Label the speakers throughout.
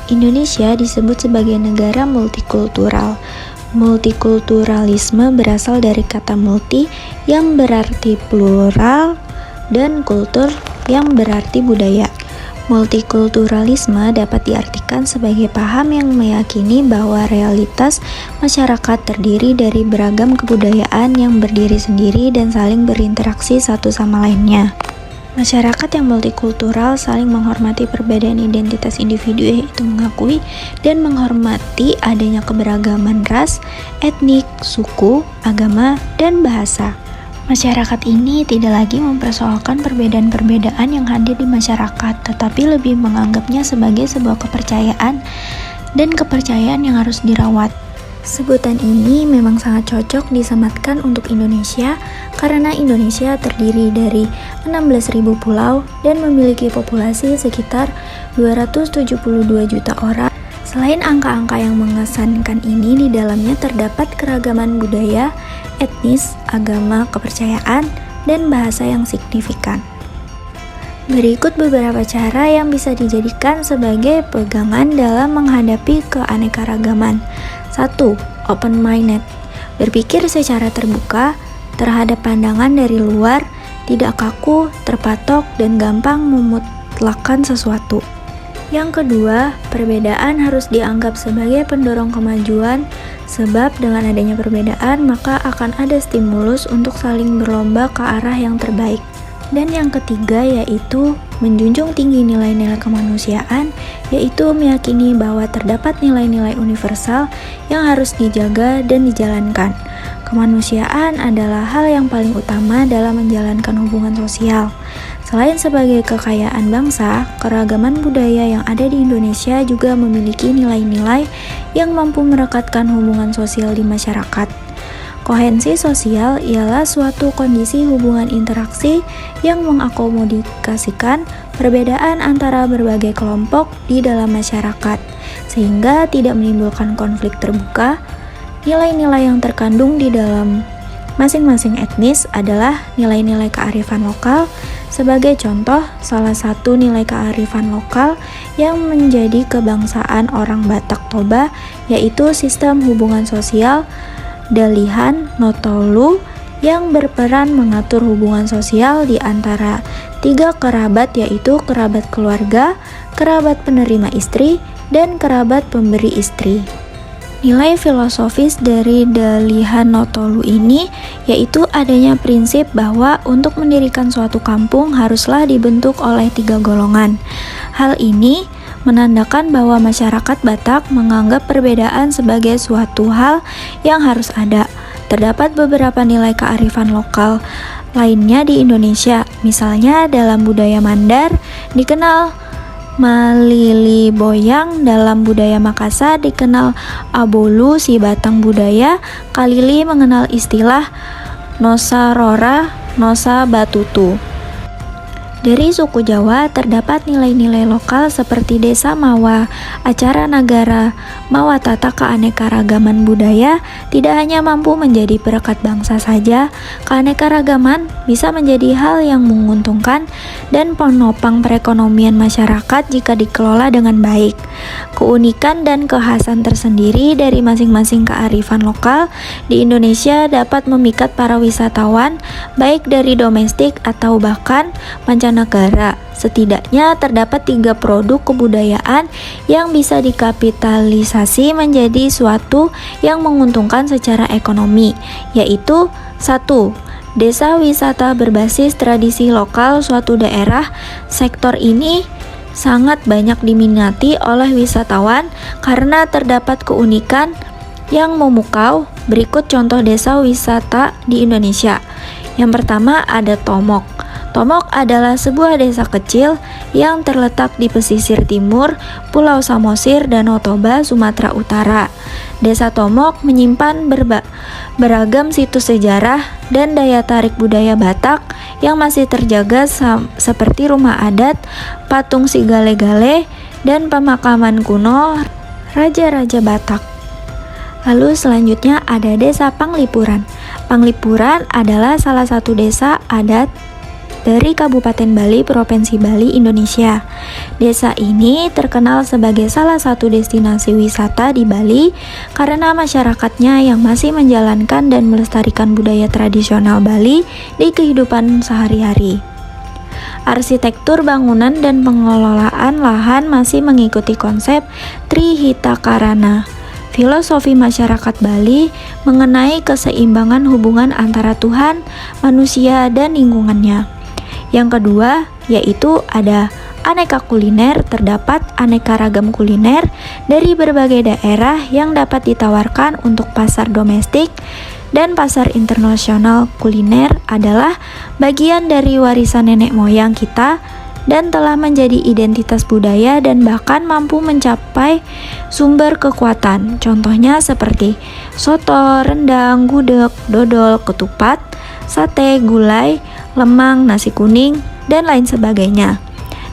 Speaker 1: Indonesia disebut sebagai negara multikultural. Multikulturalisme berasal dari kata multi yang berarti plural dan kultur yang berarti budaya. Multikulturalisme dapat diartikan sebagai paham yang meyakini bahwa realitas masyarakat terdiri dari beragam kebudayaan yang berdiri sendiri dan saling berinteraksi satu sama lainnya. Masyarakat yang multikultural saling menghormati perbedaan identitas individu, yaitu mengakui dan menghormati adanya keberagaman ras, etnik, suku, agama, dan bahasa. Masyarakat ini tidak lagi mempersoalkan perbedaan-perbedaan yang hadir di masyarakat, tetapi lebih menganggapnya sebagai sebuah kepercayaan dan kepercayaan yang harus dirawat. Sebutan ini memang sangat cocok disematkan untuk Indonesia karena Indonesia terdiri dari 16.000 pulau dan memiliki populasi sekitar 272 juta orang. Selain angka-angka yang mengesankan ini, di dalamnya terdapat keragaman budaya, etnis, agama, kepercayaan, dan bahasa yang signifikan. Berikut beberapa cara yang bisa dijadikan sebagai pegangan dalam menghadapi keanekaragaman. 1. Open-minded. Berpikir secara terbuka terhadap pandangan dari luar, tidak kaku, terpatok, dan gampang memutlakkan sesuatu. Yang kedua, perbedaan harus dianggap sebagai pendorong kemajuan, sebab dengan adanya perbedaan maka akan ada stimulus untuk saling berlomba ke arah yang terbaik. Dan yang ketiga yaitu menjunjung tinggi nilai-nilai kemanusiaan, yaitu meyakini bahwa terdapat nilai-nilai universal yang harus dijaga dan dijalankan. Kemanusiaan adalah hal yang paling utama dalam menjalankan hubungan sosial. Selain sebagai kekayaan bangsa, keragaman budaya yang ada di Indonesia juga memiliki nilai-nilai yang mampu merekatkan hubungan sosial di masyarakat. Kohensi sosial ialah suatu kondisi hubungan interaksi yang mengakomodasikan perbedaan antara berbagai kelompok di dalam masyarakat, sehingga tidak menimbulkan konflik terbuka. Nilai-nilai yang terkandung di dalam masing-masing etnis adalah nilai-nilai kearifan lokal. Sebagai contoh, salah satu nilai kearifan lokal yang menjadi kebangsaan orang Batak Toba yaitu sistem hubungan sosial Dalihan Notolu yang berperan mengatur hubungan sosial di antara tiga kerabat, yaitu kerabat keluarga, kerabat penerima istri, dan kerabat pemberi istri. Nilai filosofis dari Dalihan Notolu ini yaitu adanya prinsip bahwa untuk mendirikan suatu kampung haruslah dibentuk oleh tiga golongan. Hal ini menandakan bahwa masyarakat Batak menganggap perbedaan sebagai suatu hal yang harus ada. Terdapat beberapa nilai kearifan lokal lainnya di Indonesia, misalnya dalam budaya Mandar dikenal Malili Boyang, dalam budaya Makassar dikenal Abolu si Batang budaya, Kalili mengenal istilah Nosa Rora, Nosa Batutu. Dari suku Jawa terdapat nilai-nilai lokal seperti Desa Mawa, acara negara, Mawatata keanekaragaman budaya tidak hanya mampu menjadi perekat bangsa saja, keanekaragaman bisa menjadi hal yang menguntungkan dan penopang perekonomian masyarakat jika dikelola dengan baik. Keunikan dan kekhasan tersendiri dari masing-masing kearifan lokal di Indonesia dapat memikat para wisatawan baik dari domestik atau bahkan mancanegara. Setidaknya terdapat 3 produk kebudayaan yang bisa dikapitalisasi menjadi suatu yang menguntungkan secara ekonomi, yaitu 1. Desa wisata berbasis tradisi lokal suatu daerah. Sektor ini sangat banyak diminati oleh wisatawan karena terdapat keunikan yang memukau. Berikut contoh desa wisata di Indonesia. Yang pertama ada Tomok. Tomok adalah sebuah desa kecil yang terletak di pesisir timur Pulau Samosir, Danau Toba, Sumatera Utara. Desa Tomok menyimpan beragam situs sejarah dan daya tarik budaya Batak yang masih terjaga seperti rumah adat, patung si Gale-Gale, dan pemakaman kuno Raja-Raja Batak. Lalu selanjutnya ada Desa Panglipuran. Panglipuran adalah salah satu desa adat dari Kabupaten Bali, Provinsi Bali, Indonesia. Desa ini terkenal sebagai salah satu destinasi wisata di Bali karena masyarakatnya yang masih menjalankan dan melestarikan budaya tradisional Bali di kehidupan sehari-hari. Arsitektur bangunan dan pengelolaan lahan masih mengikuti konsep Trihitakarana. Filosofi masyarakat Bali mengenai keseimbangan hubungan antara Tuhan, manusia, dan lingkungannya. Yang kedua, yaitu ada aneka kuliner. Terdapat aneka ragam kuliner dari berbagai daerah yang dapat ditawarkan untuk pasar domestik dan pasar internasional. Kuliner adalah bagian dari warisan nenek moyang kita dan telah menjadi identitas budaya dan bahkan mampu mencapai sumber kekuatan. Contohnya seperti soto, rendang, gudeg, dodol, ketupat, sate, gulai, lemang, nasi kuning, dan lain sebagainya.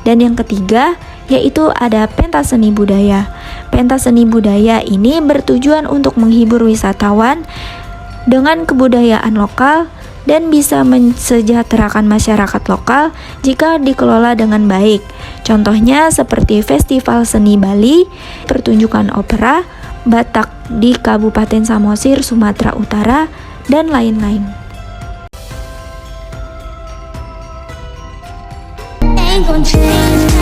Speaker 1: Dan yang ketiga, yaitu ada pentas seni budaya. Pentas seni budaya ini bertujuan untuk menghibur wisatawan dengan kebudayaan lokal dan bisa mensejahterakan masyarakat lokal jika dikelola dengan baik. Contohnya seperti Festival Seni Bali, pertunjukan opera, Batak di Kabupaten Samosir, Sumatera Utara, dan lain-lain.
Speaker 2: Ain't gonna change.